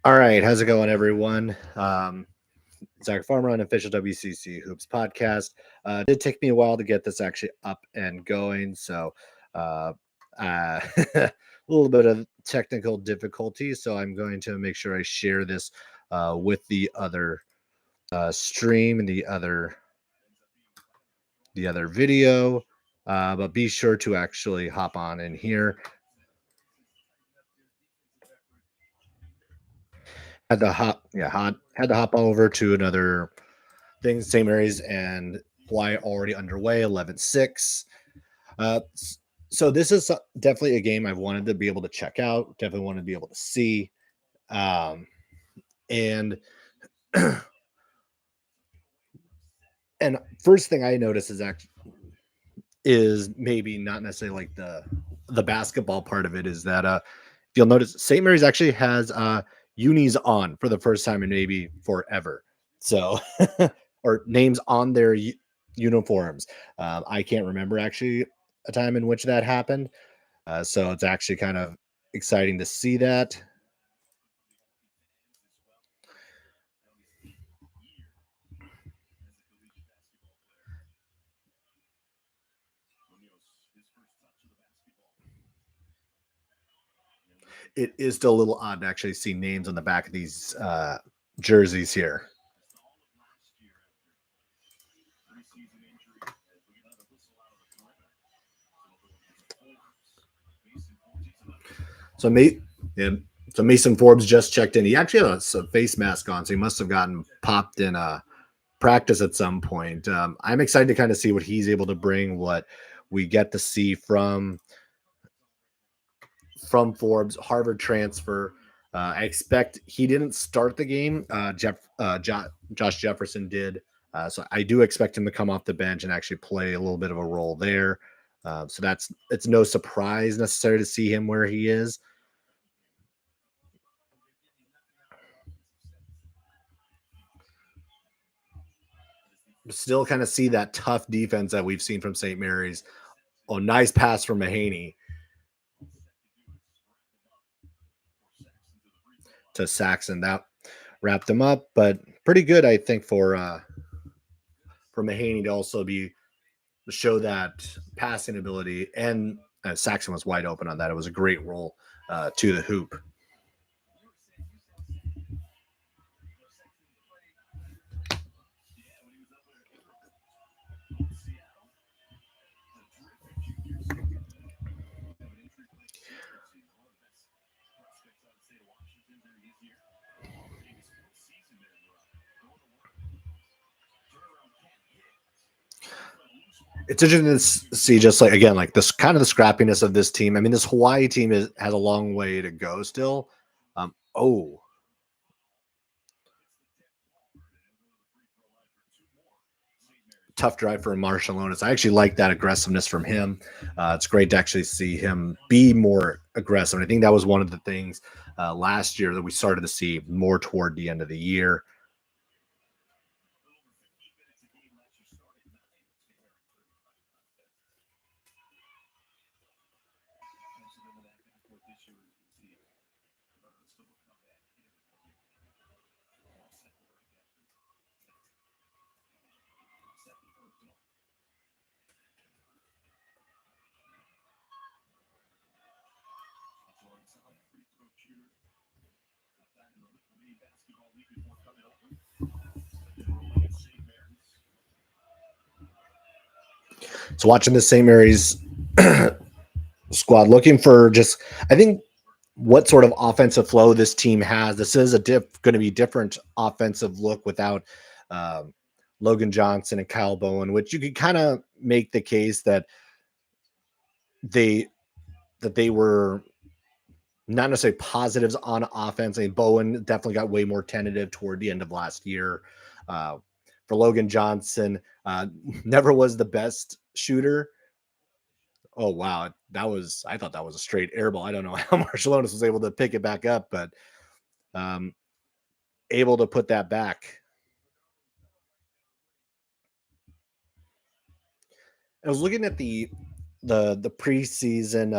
All right, how's it going, everyone? Zach Farmer on official WCC Hoops podcast. Did take me a while to get this actually up and going, so uh, a little bit of technical difficulty. So I'm going to make sure I share this with the other stream and the other video. But be sure to actually hop on in here. Had to hop over to another things, same areas, and Hawaii already underway, 11-6. So this is definitely a game I've wanted to be able to check out, definitely want to be able to see. And and first thing I notice is maybe not necessarily like the basketball part of it is that if you'll notice St. Mary's actually has unis on for the first time in maybe forever. So or names on their uniforms. I can't remember actually a time in which that happened. So it's actually kind of exciting to see that. It is still a little odd to actually see names on the back of these jerseys here. So yeah, so Mason Forbes just checked in. He actually has a face mask on, so he must have gotten popped in practice at some point. I'm excited to kind of see what he's able to bring, what we get to see from Forbes, Harvard transfer. I expect he didn't start the game. Josh Jefferson did. So I do expect him to come off the bench and actually play a little bit of a role there. So it's no surprise necessary to see him where he is. Still kind of see that tough defense that we've seen from St. Mary's. Oh, nice pass from Mahaney to Saxon. That wrapped him up, but pretty good, I think, for Mahaney to also be show that passing ability. And Saxon was wide open on that. It was a great roll to the hoop. It's interesting to see just like again like this kind of the scrappiness of this team. I mean, this Hawaii team has a long way to go still. Oh, tough drive for Marshallonis. I actually like that aggressiveness from him. It's great to actually see him be more aggressive. And I think that was one of the things last year that we started to see more toward the end of the year. So watching the St. Mary's squad, looking for just, I think what sort of offensive flow this team has. This is going to be different offensive look without Logan Johnson and Kyle Bowen, which you could kind of make the case that they were not necessarily positives on offense. I mean, Bowen definitely got way more tentative toward the end of last year. For Logan Johnson, never was the best shooter. Oh wow, I thought that was a straight air ball. I don't know how Marshallonis was able to pick it back up, but um, able to put that back. I was looking at the preseason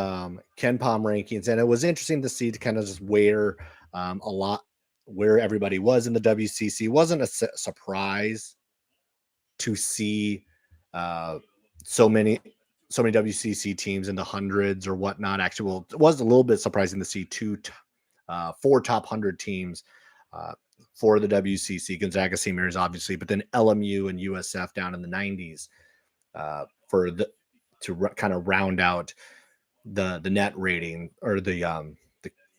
KenPom rankings, and it was interesting to see to kind of just where a lot where everybody was in the WCC. Wasn't a surprise to see uh, so many so many WCC teams in the hundreds or whatnot. Actually, well, it was a little bit surprising to see four top 100 teams uh, for the WCC. Gonzaga St. Mary's, obviously, but then LMU and USF down in the 90s for the kind of round out the net rating or the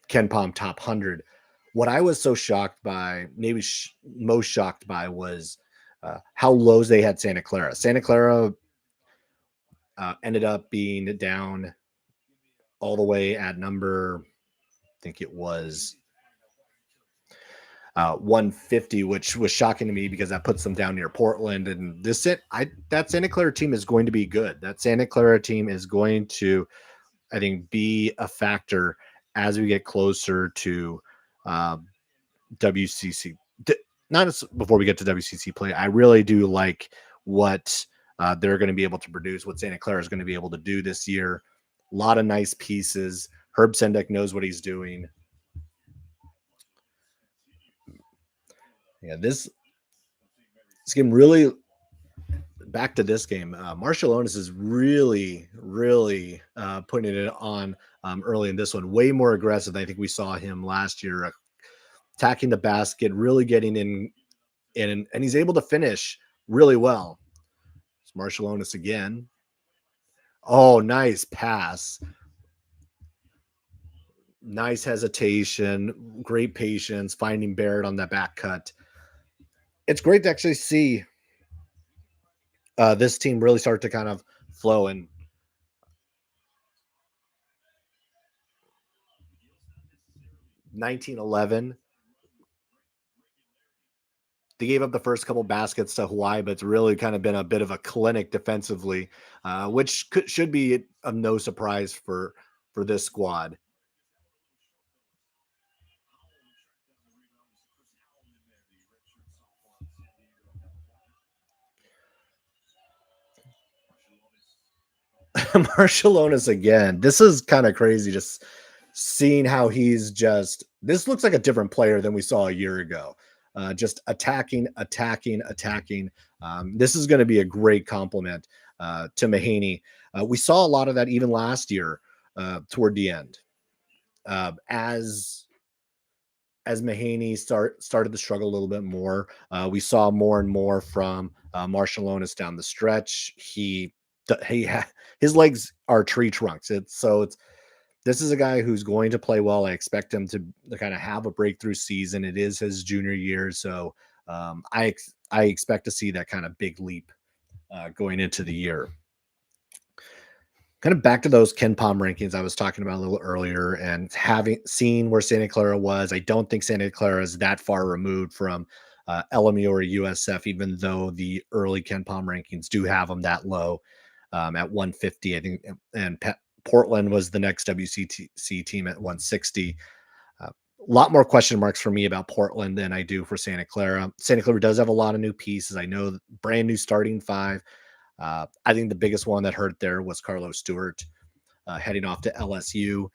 KenPom top 100. What I was so shocked by, maybe most shocked by, was how low they had Santa Clara. Santa Clara ended up being down all the way at number, I think it was 150, which was shocking to me because that puts them down near Portland. And that Santa Clara team is going to be good. That Santa Clara team is going to, I think, be a factor as we get closer to WCC. Not as, before we get to WCC play, I really do like what they're going to be able to produce, what Santa Clara is going to be able to do this year. A lot of nice pieces. Herb Sendek knows what he's doing. Yeah, this game really, back to this game, Marshall Onis is really, really putting it on early in this one. Way more aggressive than I think we saw him last year, attacking the basket, really getting in, and he's able to finish really well. It's Marshall Onis again. Oh, nice pass. Nice hesitation, great patience, finding Barrett on that back cut. It's great to actually see this team really start to kind of flow. And 1911, they gave up the first couple baskets to Hawaii, but it's really kind of been a bit of a clinic defensively, which should be of no surprise for this squad. Marshall Onis again. This is kind of crazy. Just seeing how this looks like a different player than we saw a year ago. Just attacking. This is going to be a great compliment to Mahaney. We saw a lot of that even last year toward the end. As Mahaney started to struggle a little bit more, we saw more and more from Marshall Onis down the stretch. His legs are tree trunks. This is a guy who's going to play well. I expect him to kind of have a breakthrough season. It is his junior year, so I expect to see that kind of big leap going into the year. Kind of back to those KenPom rankings I was talking about a little earlier, and having seen where Santa Clara was, I don't think Santa Clara is that far removed from LMU or USF, even though the early KenPom rankings do have them that low at 150, I think, and Portland was the next WCC team at 160. A lot more question marks for me about Portland than I do for Santa Clara. Santa Clara does have a lot of new pieces. I know brand new starting five. I think the biggest one that hurt there was Carlos Stewart heading off to LSU.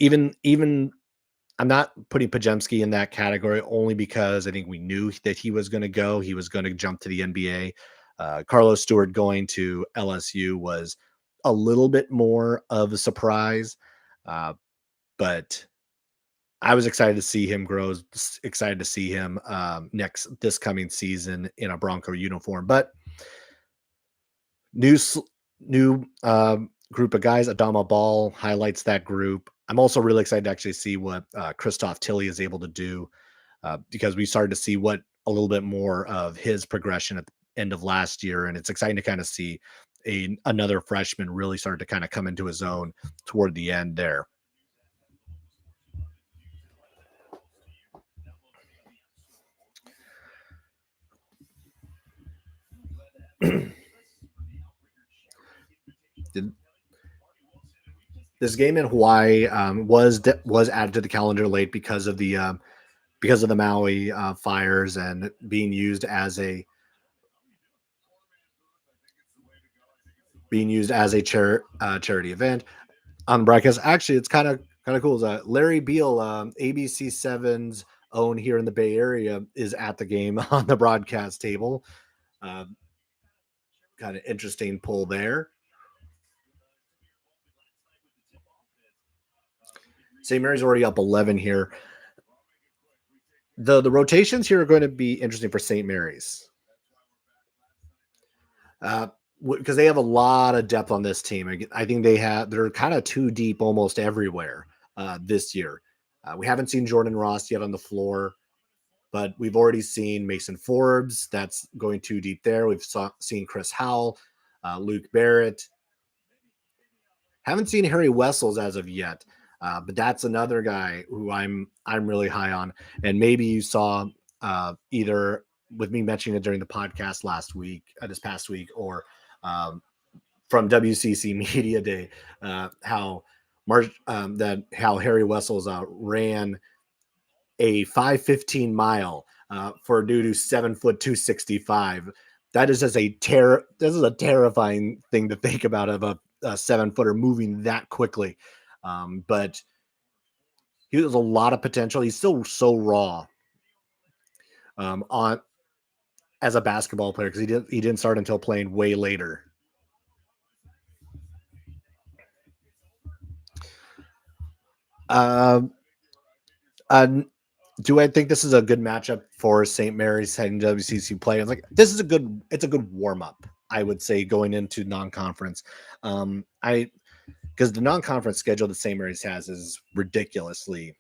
Even I'm not putting Pajemski in that category only because I think we knew that he was going to go. He was going to jump to the NBA. Carlos Stewart going to LSU was a little bit more of a surprise, but I was excited to see him grow. Excited to see him this coming season in a Bronco uniform. But new group of guys. Adama Ball highlights that group. I'm also really excited to actually see what Christoph Tilley is able to do because we started to see a little bit more of his progression at the end of last year, and it's exciting to kind of see another freshman really start to kind of come into his own toward the end there. This game in Hawaii was added to the calendar late because of the Maui fires and being used as a charity event on the broadcast. Actually, it's kind of cool. Larry Beal, ABC 7's own here in the Bay Area is at the game on the broadcast table. Uh, kind of interesting pull there. St. Mary's already up 11 here. The rotations here are going to be interesting for St. Mary's. Because they have a lot of depth on this team. I think they're kind of too deep almost everywhere this year. We haven't seen Jordan Ross yet on the floor, but we've already seen Mason Forbes. That's going too deep there. Seen Chris Howell, Luke Barrett. Haven't seen Harry Wessels as of yet, but that's another guy who I'm really high on. And maybe you saw either with me mentioning it during the podcast this past week, or um, from WCC Media Day, how Harry Wessels ran a 5:15 mile for a dude who's 7 foot 265. That is just this is a terrifying thing to think about, of a 7-footer moving that quickly. But he has a lot of potential. He's still so raw on as a basketball player, because he didn't start until playing way later. Um, do I think this is a good matchup for St. Mary's heading to WCC play? It's like it's a good warm up, I would say, going into non-conference. Because the non-conference schedule that St. Mary's has is ridiculously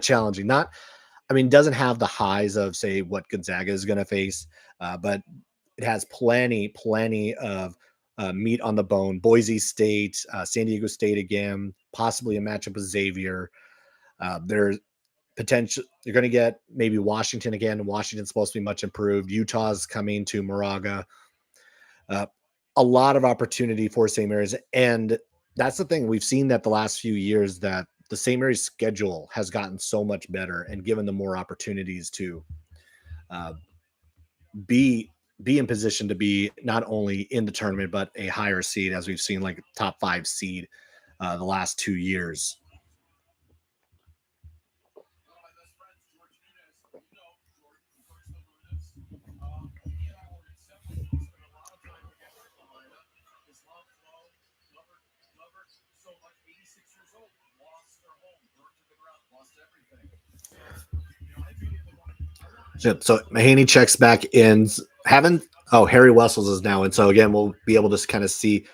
challenging. Doesn't have the highs of, say, what Gonzaga is going to face, but it has plenty of meat on the bone. Boise State, San Diego State again, possibly a matchup with Xavier. There's potential. You're going to get maybe Washington again. Washington's supposed to be much improved. Utah's coming to Moraga. A lot of opportunity for St. Mary's, and that's the thing. We've seen that the last few years, that the St. Mary's schedule has gotten so much better and given them more opportunities to uh, be in position to be not only in the tournament but a higher seed, as we've seen, like top 5 seed the last 2 years. So Mahaney checks back in. Harry Wessels is now in. So again, we'll be able to kind of see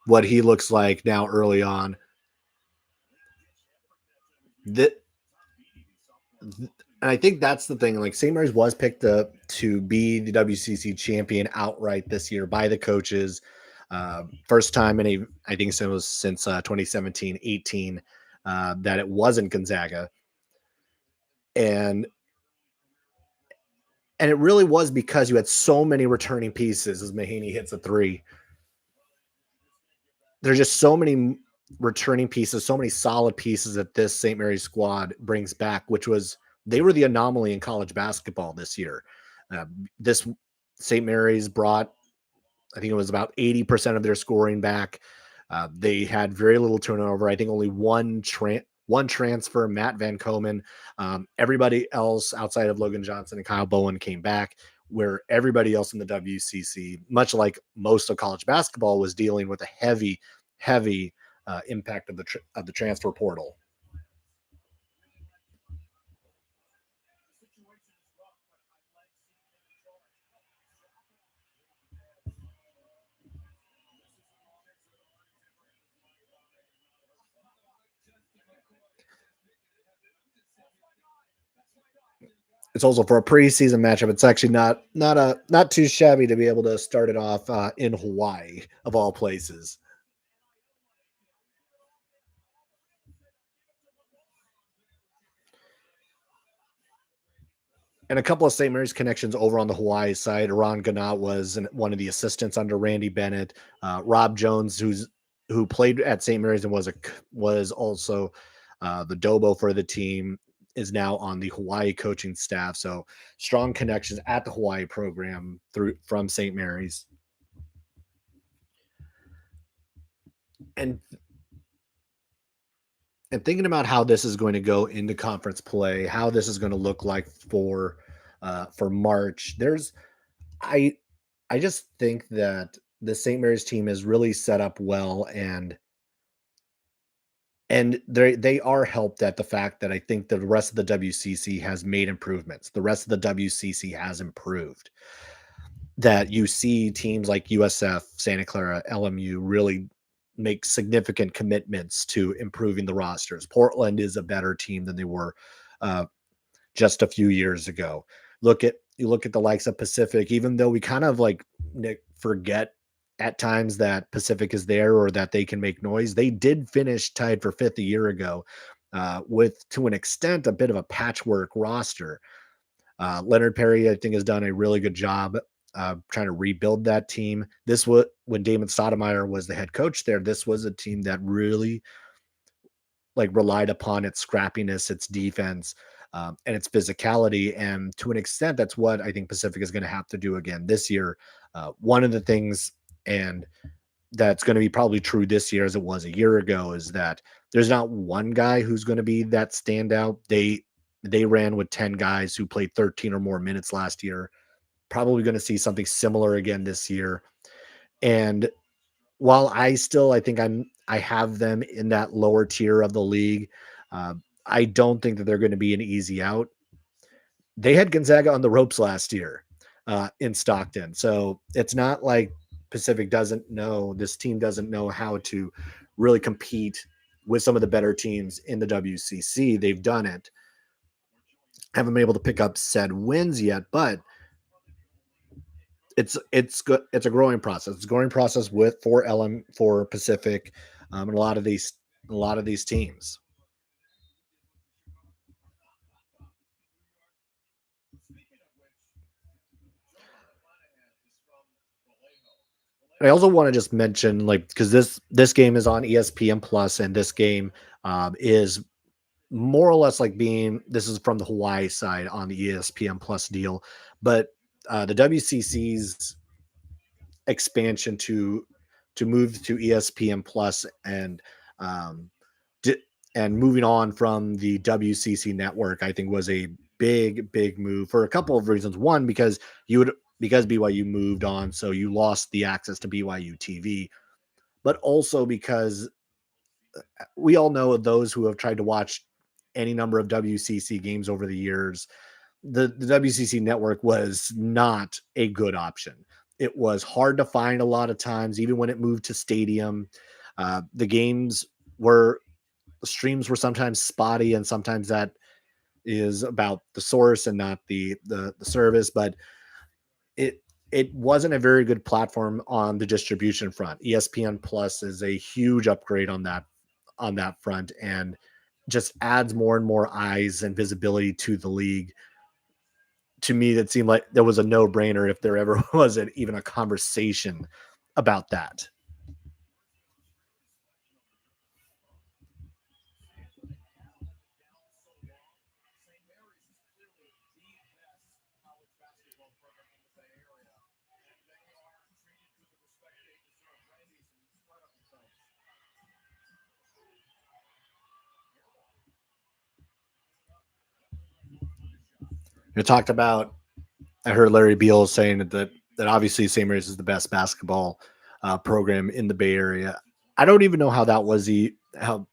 what he looks like now early on. And I think that's the thing. Like, St. Mary's was picked up to be the WCC champion outright this year by the coaches. First time I think it was since 2017-18 that it wasn't Gonzaga. And it really was because you had so many returning pieces as Mahaney hits a 3. There's just so many returning pieces, so many solid pieces that this St. Mary's squad brings back, they were the anomaly in college basketball this year. This St. Mary's brought, I think it was about 80% of their scoring back. They had very little turnover. I think only one transfer, Matt Van Komen. Everybody else outside of Logan Johnson and Kyle Bowen came back, where everybody else in the WCC, much like most of college basketball, was dealing with a heavy impact of the transfer portal. It's also for a preseason matchup. It's actually not too shabby to be able to start it off in Hawaii, of all places. And a couple of St. Mary's connections over on the Hawaii side. Iran Ganat was one of the assistants under Randy Bennett. Rob Jones, who played at St. Mary's and was also the Dobo for the team, is now on the Hawaii coaching staff. So strong connections at the Hawaii program from St. Mary's. And and thinking about how this is going to go into conference play, how this is going to look like for March. I I just think that the St. Mary's team is really set up well, and they are helped at the fact that I think the rest of the WCC has made improvements. The rest of the WCC has improved. That you see teams like USF, Santa Clara, LMU really make significant commitments to improving the rosters. Portland is a better team than they were uh, just a few years ago. You look at the likes of Pacific, even though we kind of like forget at times that Pacific is there or that they can make noise. They did finish tied for fifth a year ago, with to an extent a bit of a patchwork roster. Leonard Perry, I think, has done a really good job trying to rebuild that team. This was when Damon Stoudemire was the head coach there. This was a team that really like relied upon its scrappiness, its defense, and its physicality. And to an extent, that's what I think Pacific is going to have to do again this year. One of the things, and that's going to be probably true this year as it was a year ago, is that there's not one guy who's going to be that standout. They ran with 10 guys who played 13 or more minutes last year. Probably going to see something similar again this year. And while I think I have them in that lower tier of the league, uh, I don't think that they're going to be an easy out. They had Gonzaga on the ropes last year in Stockton, so it's not like Pacific doesn't know, this team doesn't know how to really compete with some of the better teams in the WCC. They've done it. Haven't been able to pick up said wins yet, but it's good. It's a growing process. It's a growing process with for LM for Pacific, and a lot of these teams. And I also want to just mention, like, because this game is on ESPN Plus, and this game is more or less like being this is from the Hawaii side on the ESPN Plus deal, but the WCC's expansion to move to ESPN Plus um, di- and moving on from the WCC network, I think was a big move for a couple of reasons. One, because BYU moved on, so you lost the access to BYU TV, but also because we all know of those who have tried to watch any number of WCC games over the years. The WCC network was not a good option. It was hard to find a lot of times, even when it moved to Stadium. The games were the streams were sometimes spotty, and sometimes that is about the source and not the service. But it it wasn't a very good platform on the distribution front. ESPN Plus is a huge upgrade on that front, and just adds more and more eyes and visibility to the league. To me, that seemed like there was a no brainer if there ever was even a conversation about that. You talked about, I heard Larry Beal saying that obviously St. Mary's is the best basketball program in the Bay Area. I don't even know how that was how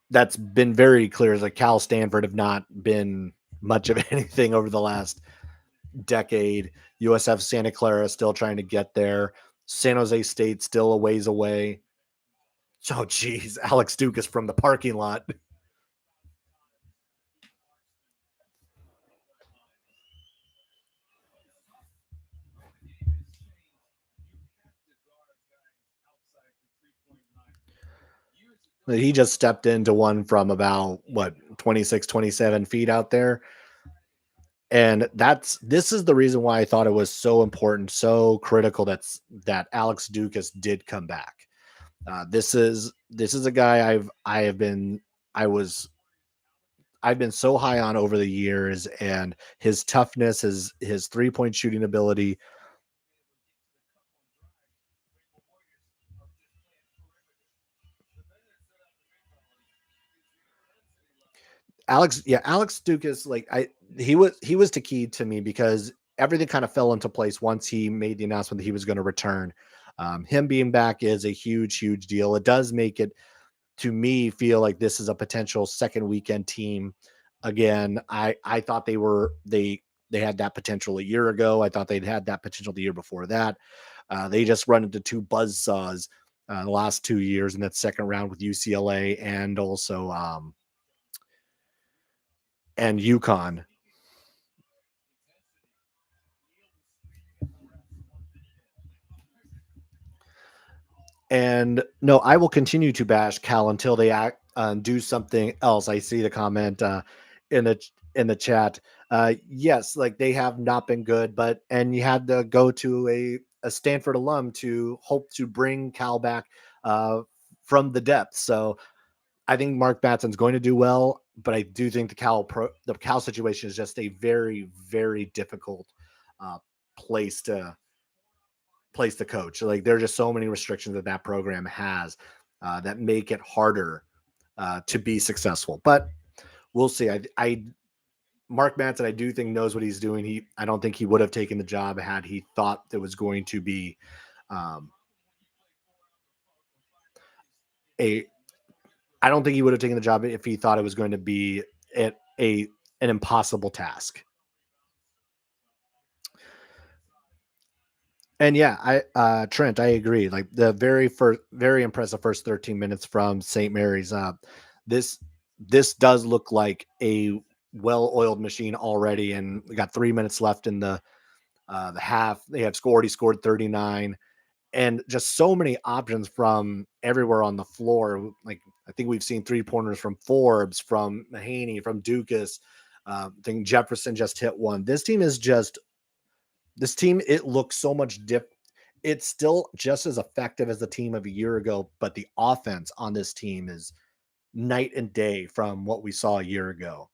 that's been very clear. Like Cal, Stanford have not been much of anything over the last decade. USF, Santa Clara still trying to get there. San Jose State still a ways away. Oh, geez, Alex Dukas from the parking lot. He just stepped into one from about what 26, 27 feet out there. And this is the reason why I thought it was so important, so critical that Alex Dukas did come back. This is a guy I have been I was I've been so high on over the years, and his toughness, his 3-point shooting ability. Alex Dukas, like he was the key to me because everything kind of fell into place once he made the announcement that he was going to return. Him being back is a huge deal. It does make it to me feel like this is a potential second weekend team. Again, I thought they had that potential a year ago. I thought they'd had that potential the year before that. They just run into two buzz saws the last 2 years in that second round with UCLA and also and UConn. And no, I will continue to bash Cal until they do something else. I see the comment in the chat. Yes, like they have not been good, but and you had to go to a Stanford alum to hope to bring Cal back uh, from the depths. So I think Mark Batson's going to do well, but I do think the Cal situation is just a very difficult uh, place to coach. Like there are just so many restrictions that that program has that make it harder to be successful. But we'll see. I Mark Manson, I do think knows what he's doing. I don't think he would have taken the job had he thought there was going to be um, a. I don't think he would have taken the job if he thought it was going to be a an impossible task. And yeah, I Trent, I agree. Like the very impressive first 13 minutes from St. Mary's. This this does look like a well-oiled machine already, and we got 3 minutes left in the half. They have already scored 39, and just so many options from everywhere on the floor. Like I think we've seen 3 pointers from Forbes, from Mahaney, from Dukas. I think Jefferson just hit one. This team, it looks so much it's still just as effective as the team of a year ago, but the offense on this team is night and day from what we saw a year ago.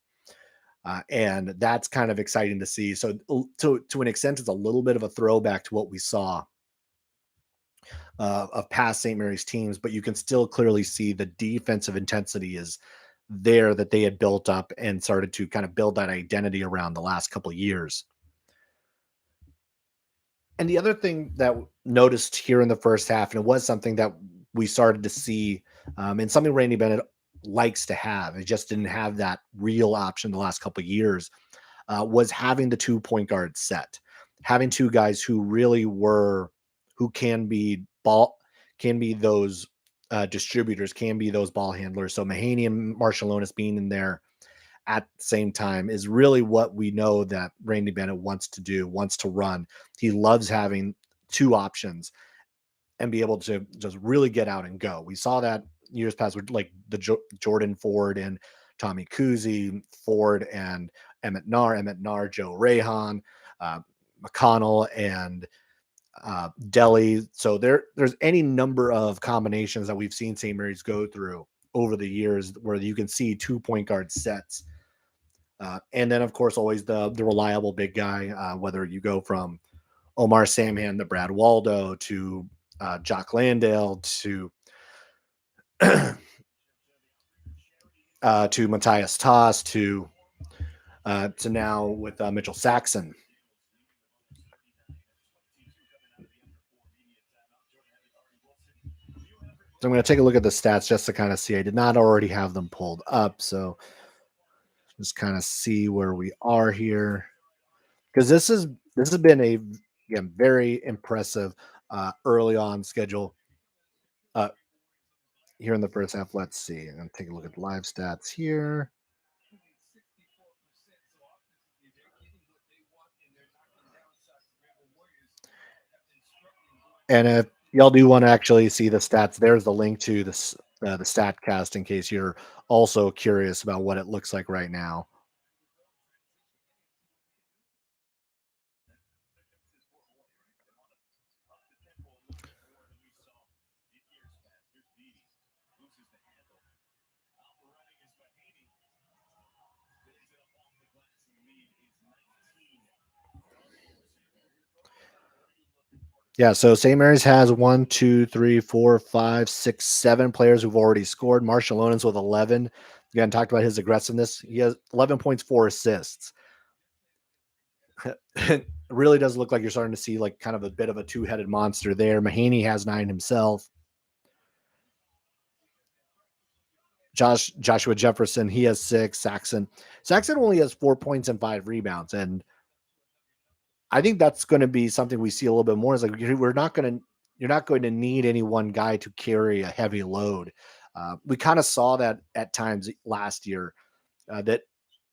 And that's kind of exciting to see. So to an extent, it's a little bit of a throwback to what we saw of past St. Mary's teams, but you can still clearly see the defensive intensity is there that they had built up and started to kind of build that identity around the last couple of years. And the other thing that noticed here in the first half, and it was something that we started to see, and something Randy Bennett likes to have, it just didn't have that real option the last couple of years, was having the 2 point guard set, having two guys who really who can be those distributors, can be those ball handlers. So Mahaney and Marshallonis being in there at the same time is really what we know that Randy Bennett wants to do, wants to run. He loves having two options and be able to just really get out and go. We saw that years past with like Jordan Ford and Tommy Kuzi, Ford and Emmett Nar, Joe Rayhan, uh, McConnell, and Delhi. So there's any number of combinations that we've seen St. Mary's go through over the years where you can see 2 point guard sets. And then, of course, always the reliable big guy, whether you go from Omar Samhan to Brad Waldo to Jock Landale to Matthias Toss to now with Mitchell Saxon. So I'm going to take a look at the stats just to kind of see. I did not already have them pulled up, so just kind of see where we are here because this has been a again very impressive early on schedule uh, here in the first half. Let's see. I'm going to take a look at the live stats here. And if y'all do want to actually see the stats, there's the link to the Statcast in case you're also curious about what it looks like right now. Yeah, so St. Mary's has 1, 2, 3, 4, 5, 6, 7 players who've already scored. Marshall Onens with 11. Again, talked about his aggressiveness. He has 11 points, 4 assists. It really does look like you're starting to see like kind of a bit of a two-headed monster there. Mahaney has 9 himself. Joshua Jefferson, he has 6. Saxon only has 4 points and 5 rebounds, and I think that's going to be something we see a little bit more. Is like you're not going to need any one guy to carry a heavy load. We kind of saw that at times last year, that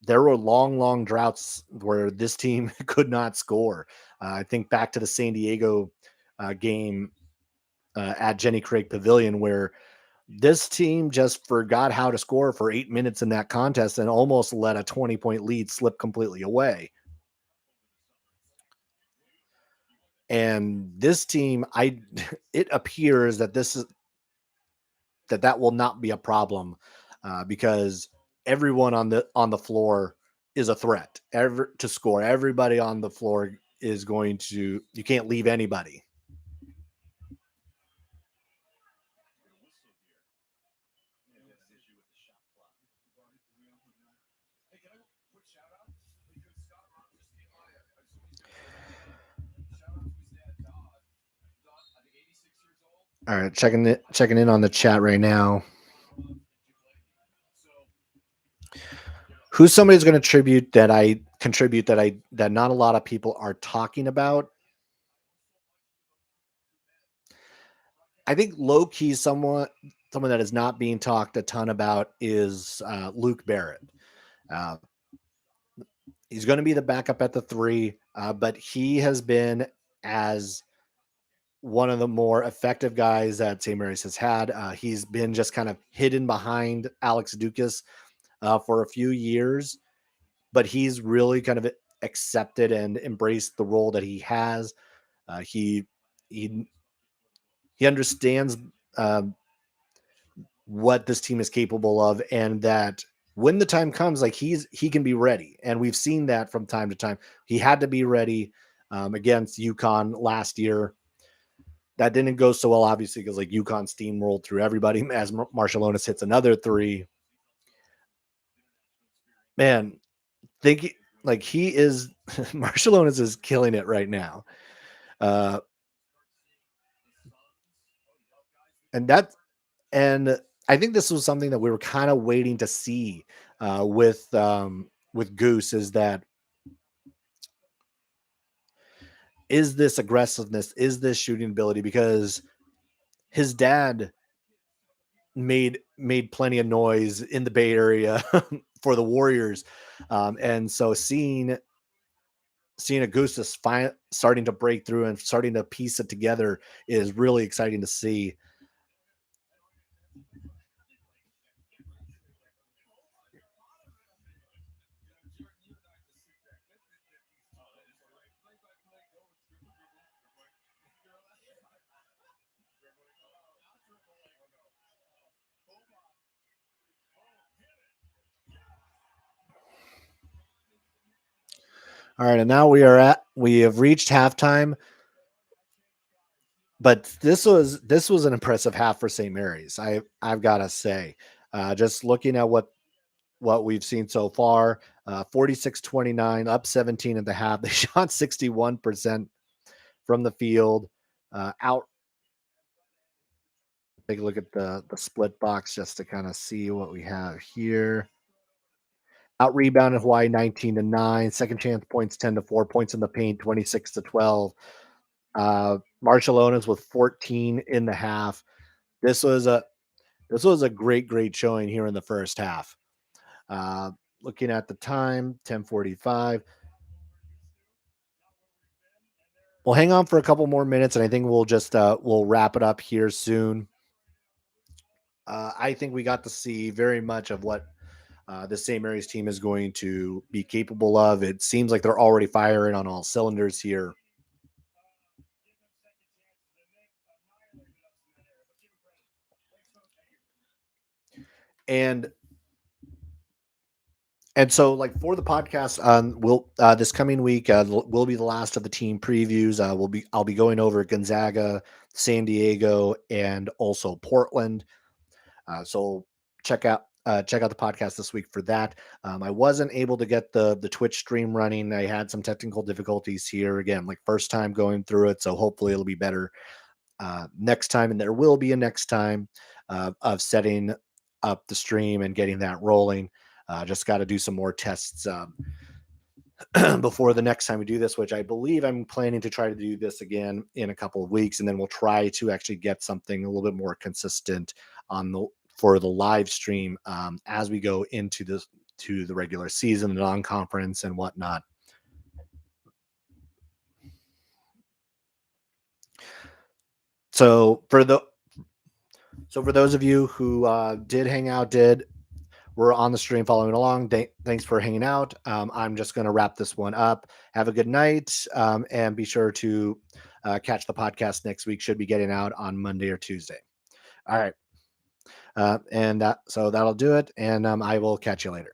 there were long droughts where this team could not score. I think back to the San Diego game at Jenny Craig Pavilion, where this team just forgot how to score for 8 minutes in that contest and almost let a 20-point lead slip completely away. And this team, it appears that that will not be a problem, because everyone on the floor is a threat to score. Everybody on the floor is going to. You can't leave anybody. All right, checking in on the chat right now. Who's somebody's going to contribute that not a lot of people are talking about? I think low key someone that is not being talked a ton about is Luke Barrett. Uh, he's going to be the backup at the 3, but he has been as one of the more effective guys that St. Mary's has had. He's been just kind of hidden behind Alex Dukas for a few years, but he's really kind of accepted and embraced the role that he has. He he he understands what this team is capable of, and that when the time comes, like he can be ready. And we've seen that from time to time. He had to be ready against UConn last year. That didn't go so well, obviously, because like UConn steamrolled through everybody as Marciulionis hits another 3. Man, think like he is Marciulionis is killing it right now. Uh, and that and I think this was something that we were kind of waiting to see with Goose, is this aggressiveness, is this shooting ability, because his dad made plenty of noise in the Bay Area for the Warriors, and so seeing Augustus starting to break through and starting to piece it together is really exciting to see. All right, and now we have reached halftime, but this was an impressive half for St. Mary's. I've got to say, just looking at what we've seen so far, 46-29, up 17 at the half. They shot 61% from the field. Out. Take a look at the split box just to kind of see what we have here. Out rebounded Hawaii 19-9. Second chance points 10-4. Points in the paint 26-12. Marciulionis with 14 in the half. This was a great showing here in the first half. Looking at the time, 10:45. We'll hang on for a couple more minutes, and I think we'll wrap it up here soon. I think we got to see very much of what the St. Mary's team is going to be capable of. It seems like they're already firing on all cylinders here. And so, like, for the podcast, we'll this coming week will be the last of the team previews. I'll be going over Gonzaga, San Diego, and also Portland. So check out the podcast this week for that. I wasn't able to get the Twitch stream running. I had some technical difficulties here again, like first time going through it. So hopefully it'll be better next time, and there will be a next time of setting up the stream and getting that rolling. Just got to do some more tests before the next time we do this, which I believe I'm planning to try to do this again in a couple of weeks, and then we'll try to actually get something a little bit more consistent on the for the live stream as we go into this to the regular season, the non-conference and whatnot. So for those of you who did hang out, were on the stream following along, thanks for hanging out. I'm just going to wrap this one up. Have a good night, and be sure to catch the podcast next week. Should be getting out on Monday or Tuesday. All right, so that'll do it, and I will catch you later.